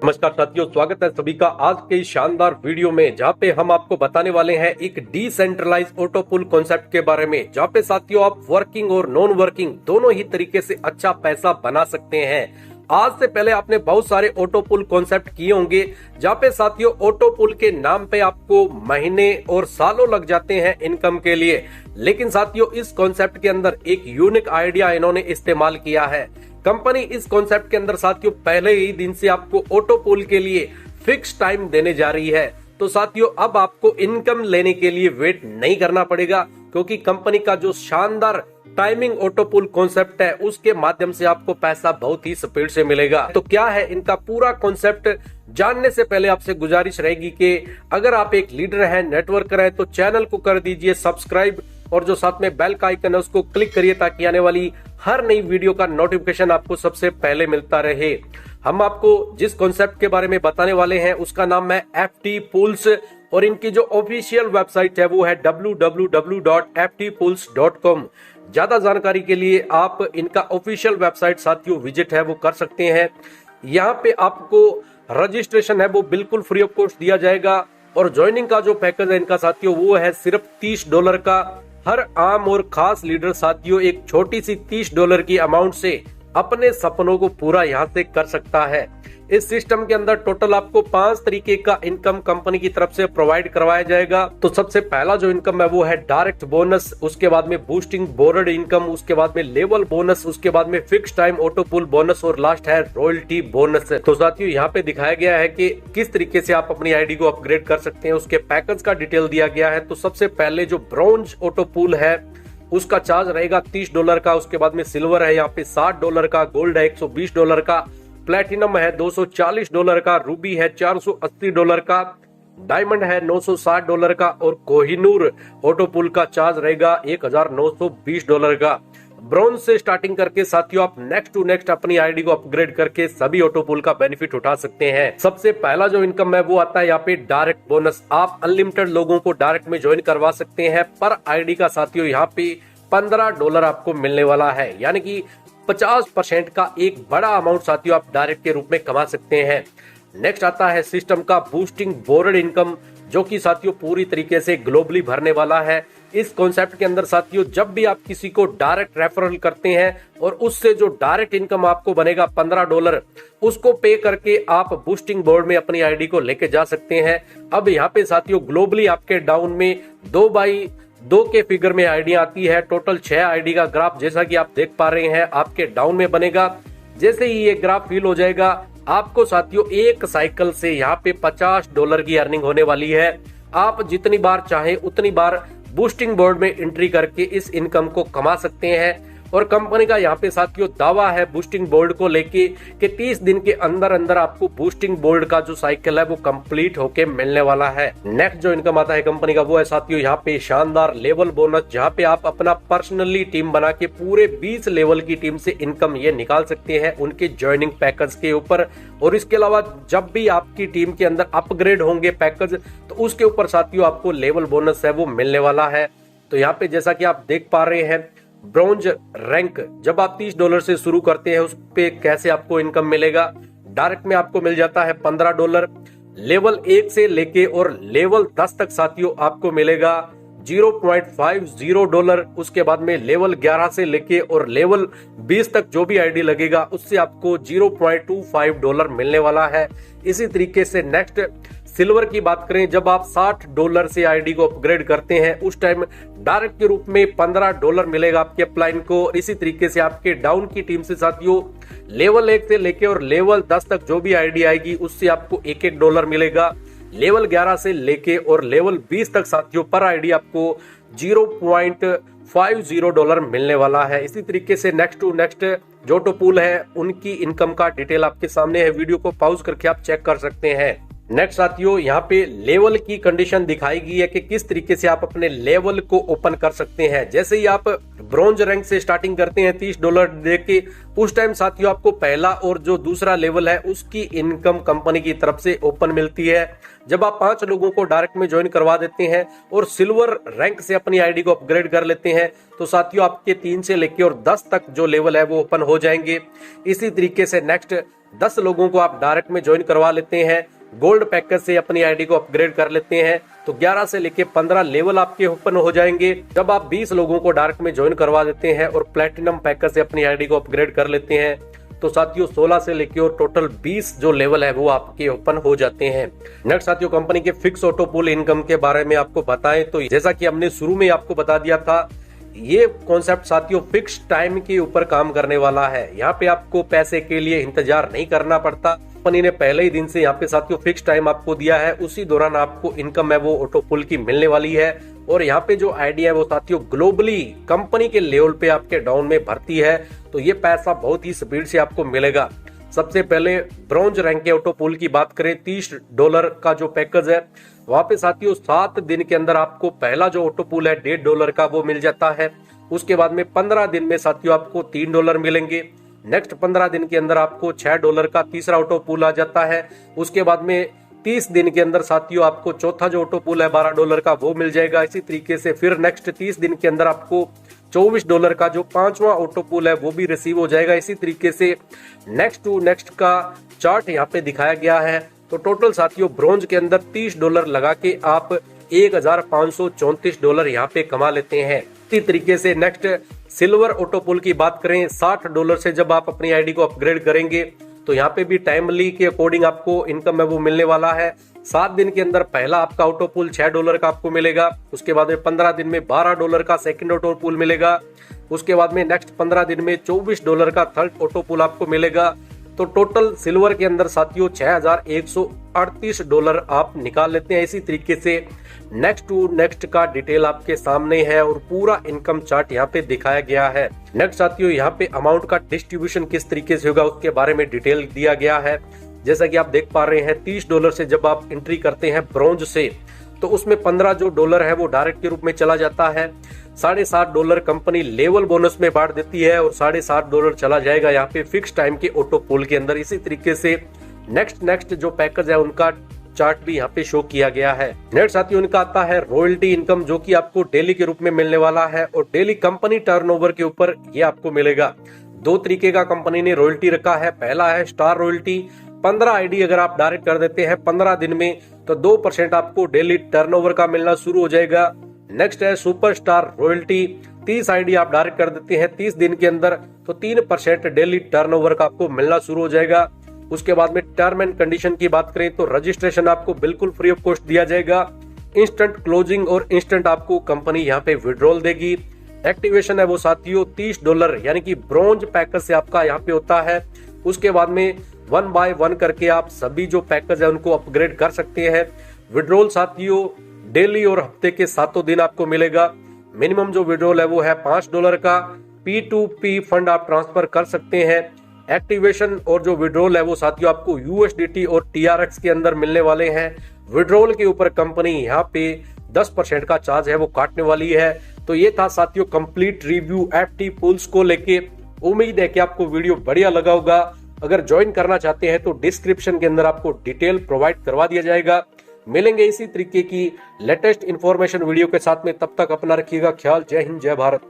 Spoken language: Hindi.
नमस्कार साथियों, स्वागत है सभी का आज के इस शानदार वीडियो में, जहां पे हम आपको बताने वाले हैं एक डिसेंट्रलाइज ऑटो पूल कॉन्सेप्ट के बारे में, जहां पे साथियों आप वर्किंग और नॉन वर्किंग दोनों ही तरीके से अच्छा पैसा बना सकते हैं। आज से पहले आपने बहुत सारे ऑटो पूल कॉन्सेप्ट किए होंगे, जहां पे साथियों ऑटो पूल के नाम पे आपको महीने और सालों लग जाते हैं इनकम के लिए। लेकिन साथियों इस कॉन्सेप्ट के अंदर एक यूनिक आइडिया इन्होंने इस्तेमाल किया है। कंपनी इस कॉन्सेप्ट के अंदर साथियों पहले ही दिन से आपको ऑटो पूल के लिए फिक्स टाइम देने जा रही है। तो साथियों अब आपको इनकम लेने के लिए वेट नहीं करना पड़ेगा, क्योंकि कंपनी का जो शानदार टाइमिंग ऑटो पूल कॉन्सेप्ट है उसके माध्यम से आपको पैसा बहुत ही स्पीड से मिलेगा। तो क्या है इनका पूरा कॉन्सेप्ट, जानने से पहले आपसे गुजारिश रहेगी कि अगर आप एक लीडर हैं, नेटवर्कर हैं, तो चैनल को कर दीजिए सब्सक्राइब और जो साथ में बेल का आइकन है उसको क्लिक करिए, ताकि आने वाली हर नई वीडियो का नोटिफिकेशन आपको सबसे पहले मिलता रहे। हम आपको जिस कॉन्सेप्ट के बारे में बताने वाले हैं उसका नाम है FT Pools, और इनकी जो ऑफिशियल वेबसाइट है वो है www.ftpools.com। ज्यादा जानकारी के लिए आप इनका ऑफिशियल वेबसाइट साथियों विजिट है वो कर सकते हैं। यहाँ पे आपको रजिस्ट्रेशन है वो बिल्कुल फ्री ऑफ कॉस्ट दिया जाएगा, और ज्वाइनिंग का जो पैकेज है इनका साथियों वो है सिर्फ $30 का। हर आम और खास लीडर साथियों एक छोटी सी $30 की अमाउंट से अपने सपनों को पूरा यहाँ से कर सकता है। इस सिस्टम के अंदर टोटल आपको 5 तरीके का इनकम कंपनी की तरफ से प्रोवाइड करवाया जाएगा। तो सबसे पहला जो इनकम है वो है डायरेक्ट बोनस, उसके बाद में बूस्टिंग बोर्ड इनकम, उसके बाद में लेवल बोनस, उसके बाद में fix time auto pool bonus, और लास्ट है रॉयल्टी बोनस। तो साथियों यहाँ पे दिखाया गया है कि किस तरीके से आप अपनी आईडी को अपग्रेड कर सकते हैं, उसके पैकेज का डिटेल दिया गया है। तो सबसे पहले जो ब्रॉन्ज ऑटो पूल है उसका चार्ज रहेगा $30 का, उसके बाद में सिल्वर है यहाँ पे $60 का, गोल्ड है $120 का, प्लेटिनम है $240 का, रूबी है $480 का, डायमंड है $960 का, और कोहिनूर ऑटो पूल का चार्ज रहेगा $1920 का। ब्रॉन्ज से स्टार्टिंग करके साथियों आप नेक्स्ट टू नेक्स्ट अपनी आईडी को अपग्रेड करके सभी ऑटो पूल का बेनिफिट उठा सकते हैं। सबसे पहला जो इनकम है वो आता है यहाँ पे डायरेक्ट बोनस। आप अनलिमिटेड लोगों को डायरेक्ट में ज्वाइन करवा सकते हैं। पर आईडी का साथियों यहाँ पे $15 आपको मिलने वाला है, यानी कि 50% का एक बड़ा अमाउंट साथियों आप डायरेक्ट के रूप में कमा सकते हैं। नेक्स्ट आता है सिस्टम का बूस्टिंग बोर्ड इनकम, जो कि साथियों पूरी तरीके से ग्लोबली भरने वाला है। इस कॉन्सेप्ट के अंदर साथियों जब भी आप किसी को डायरेक्ट रेफरल करते हैं और उससे जो डायरेक्ट इनकम आपको बनेगा $15, उसको पे करके आप बूस्टिंग बोर्ड में अपनी आईडी को लेके जा सकते हैं। अब यहाँ पे साथियों ग्लोबली आपके डाउन में 2x2 के फिगर में आईडी आती है। टोटल 6 आईडी का ग्राफ जैसा कि आप देख पा रहे हैं आपके डाउन में बनेगा। जैसे ही ये ग्राफ फिल हो जाएगा आपको साथियों एक साइकिल से यहाँ पे $50 की अर्निंग होने वाली है। आप जितनी बार चाहें उतनी बार बूस्टिंग बोर्ड में एंट्री करके इस इनकम को कमा सकते हैं। और कंपनी का यहाँ पे साथियों दावा है बूस्टिंग बोर्ड को लेके कि 30 दिन के अंदर अंदर आपको बूस्टिंग बोर्ड का जो साइकिल है वो कंप्लीट होके मिलने वाला है। नेक्स्ट जो इनकम आता है कंपनी का वो है साथियों यहाँ पे शानदार लेवल बोनस, जहाँ पे आप अपना पर्सनली टीम बना के पूरे 20 लेवल की टीम से इनकम ये निकाल सकते हैं उनके ज्वाइनिंग पैकेज के ऊपर। और इसके अलावा जब भी आपकी टीम के अंदर अपग्रेड होंगे पैकेज, तो उसके ऊपर साथियों आपको लेवल बोनस है वो मिलने वाला है। तो यहाँ पे जैसा कि आप देख पा रहे हैं ब्रॉन्ज रैंक जब आप $30 से शुरू करते हैं उस पे कैसे आपको इनकम मिलेगा। डायरेक्ट में आपको मिल जाता है $15, लेवल 1 से लेके और लेवल 10 तक साथियों आपको मिलेगा $0.50। उसके बाद में लेवल 11 से लेके और लेवल 20 तक जो भी आईडी लगेगा उससे आपको $0.25 मिलने वाला है। इसी तरीके से नेक्स्ट सिल्वर की बात करें, जब आप $60 से आईडी को अपग्रेड करते हैं उस टाइम डायरेक्ट के रूप में $15 मिलेगा आपके अपलाइन को। इसी तरीके से आपके डाउन की टीम से साथियों लेवल 1 से लेके और लेवल 10 तक जो भी आईडी आएगी उससे आपको $1 मिलेगा। लेवल 11 से लेके और लेवल 20 तक साथियों पर आईडी आपको $0.50 मिलने वाला है। इसी तरीके से नेक्स्ट टू नेक्स्ट जो ऑटो पूल है उनकी इनकम का डिटेल आपके सामने है, वीडियो को पॉज करके आप चेक कर सकते हैं। नेक्स्ट साथियों, यहाँ पे लेवल की कंडीशन दिखाई गई है कि किस तरीके से आप अपने लेवल को ओपन कर सकते हैं। जैसे ही आप ब्रॉन्ज रैंक से स्टार्टिंग करते हैं $30 दे के, उस टाइम साथियों आपको पहला और जो दूसरा लेवल है उसकी इनकम कंपनी की तरफ से ओपन मिलती है। जब आप 5 लोगों को डायरेक्ट में ज्वाइन करवा देते हैं और सिल्वर रैंक से अपनी आईडी को अपग्रेड कर लेते हैं तो साथियों आपके 3 से लेकर और 10 तक जो लेवल है वो ओपन हो जाएंगे। इसी तरीके से नेक्स्ट 10 लोगों को आप डायरेक्ट में ज्वाइन करवा लेते हैं, गोल्ड पैकेज से अपनी आईडी को अपग्रेड कर लेते हैं तो 11 से लेके 15 लेवल आपके ओपन हो जाएंगे। जब आप 20 लोगों को डायरेक्ट में ज्वाइन करवा देते हैं और प्लेटिनम पैकेज से अपनी आईडी को अपग्रेड कर लेते हैं तो साथियों 16 से लेके और टोटल 20 जो लेवल है वो आपके ओपन हो जाते हैं। नेक्स्ट साथियों, कंपनी के फिक्स ऑटो पूल इनकम के बारे में आपको बताएं तो जैसा कि हमने शुरू में आपको बता दिया था, ये कॉन्सेप्ट साथियों फिक्स टाइम के ऊपर काम करने वाला है। यहाँ पे आपको पैसे के लिए इंतजार नहीं करना पड़ता। कंपनी ने पहले ही दिन से यहाँ पे साथियों फिक्स टाइम आपको दिया है, उसी दौरान आपको इनकम है वो ऑटो पुल की मिलने वाली है। और यहाँ पे जो आईडी है वो साथियों ग्लोबली कंपनी के लेवल पे आपके डाउन में भरती है तो ये पैसा बहुत ही स्पीड से आपको मिलेगा। सबसे पहले ब्रॉन्ज रैंक के ऑटो पुल की बात करें, $30 का जो पैकेज है वहां पे साथियों 7 दिन के अंदर आपको पहला जो ऑटो पुल है $1.5 का वो मिल जाता है। उसके बाद में 15 दिन में साथियों आपको $3 मिलेंगे। नेक्स्ट 15 दिन के अंदर आपको $6 का तीसरा ऑटो पुल आ जाता है। उसके बाद में 30 दिन के अंदर साथियों आपको चौथा जो ऑटो पुल है $12 का वो मिल जाएगा। इसी तरीके से फिर नेक्स्ट 30 दिन के अंदर आपको $24 का जो 5वां ऑटो पुल है वो भी रिसीव हो जाएगा। इसी तरीके से नेक्स्ट टू नेक्स्ट का चार्ट यहाँ पे दिखाया गया है। तो टोटल साथियों ब्रॉन्ज के अंदर $30 लगा के आप $1534 यहाँ पे कमा लेते हैं। इसी तरीके से नेक्स्ट सिल्वर ऑटो पुल की बात करें, $60 से जब आप अपनी आईडी को अपग्रेड करेंगे तो यहाँ पे भी टाइमली के अकॉर्डिंग आपको इनकम है वो मिलने वाला है। 7 दिन के अंदर पहला आपका ऑटो पुल $6 का आपको मिलेगा। उसके बाद में 15 दिन में $12 का सेकंड ऑटो पुल मिलेगा। उसके बाद में नेक्स्ट 15 दिन में $24 का थर्ड ऑटो पुल आपको मिलेगा। तो टोटल सिल्वर के अंदर साथियों $6138 आप निकाल लेते हैं। इसी तरीके से नेक्स्ट टू नेक्स्ट का डिटेल आपके सामने है और पूरा इनकम चार्ट यहाँ पे दिखाया गया है। नेक्स्ट साथियों यहाँ पे अमाउंट का डिस्ट्रीब्यूशन किस तरीके से होगा उसके बारे में डिटेल दिया गया है। जैसा कि आप देख पा रहे हैं $30 से जब आप एंट्री करते हैं ब्रॉन्ज से तो उसमें 15 जो डॉलर है वो डायरेक्ट के रूप में चला जाता है। $7.5 कंपनी लेवल बोनस में बांट देती है और $7.5 चला जाएगा यहाँ पे फिक्स टाइम के ऑटो पुल के अंदर। इसी तरीके से नेक्स्ट जो पैकेज है उनका चार्ट भी यहाँ पे शो किया गया है। नेक्स्ट साथियों उनका आता है रॉयल्टी इनकम, जो कि आपको डेली के रूप में मिलने वाला है और डेली कंपनी टर्नओवर के ऊपर ये आपको मिलेगा। 2 तरीके का कंपनी ने रॉयल्टी रखा है। पहला है स्टार रॉयल्टी, 15 आईडी अगर आप डायरेक्ट कर देते हैं 15 दिन में तो 2% आपको डेली टर्नओवर का मिलना शुरू हो जाएगा। नेक्स्ट है सुपरस्टार रॉयल्टी, 30 आईडी आप डायरेक्ट कर देते हैं 30 दिन के अंदर तो 3% डेली टर्नओवर का आपको मिलना शुरू हो जाएगा। उसके बाद में टर्म एंड कंडीशन की बात करें तो रजिस्ट्रेशन आपको बिल्कुल फ्री ऑफ कॉस्ट दिया जाएगा। इंस्टेंट क्लोजिंग और इंस्टेंट आपको कंपनी यहाँ पे विड्रॉल देगी। एक्टिवेशन है वो साथियों $30 यानी कि ब्रॉन्ज पैकेज से आपका यहाँ पे होता है। उसके बाद में 1 बाय 1 करके आप सभी जो पैकेज है उनको अपग्रेड कर सकते हैं। विड्रॉल साथियों डेली और हफ्ते के 7 दिन आपको मिलेगा। मिनिमम जो विड्रॉल है वो है $5 का। P2P फंड आप ट्रांसफर कर सकते हैं। एक्टिवेशन और जो विड्रॉल है वो साथियों आपको USDT और TRX के अंदर मिलने वाले हैं। विड्रॉल के ऊपर कंपनी यहाँ पे 10% का चार्ज है वो काटने वाली है। तो ये था साथियों कंप्लीट रिव्यू FT पूल्स को लेके। उम्मीद है कि आपको वीडियो बढ़िया लगा होगा। अगर ज्वाइन करना चाहते हैं तो डिस्क्रिप्शन के अंदर आपको डिटेल प्रोवाइड करवा दिया जाएगा। मिलेंगे इसी तरीके की लेटेस्ट इंफॉर्मेशन वीडियो के साथ में, तब तक अपना रखिएगा ख्याल। जय हिंद, जय भारत।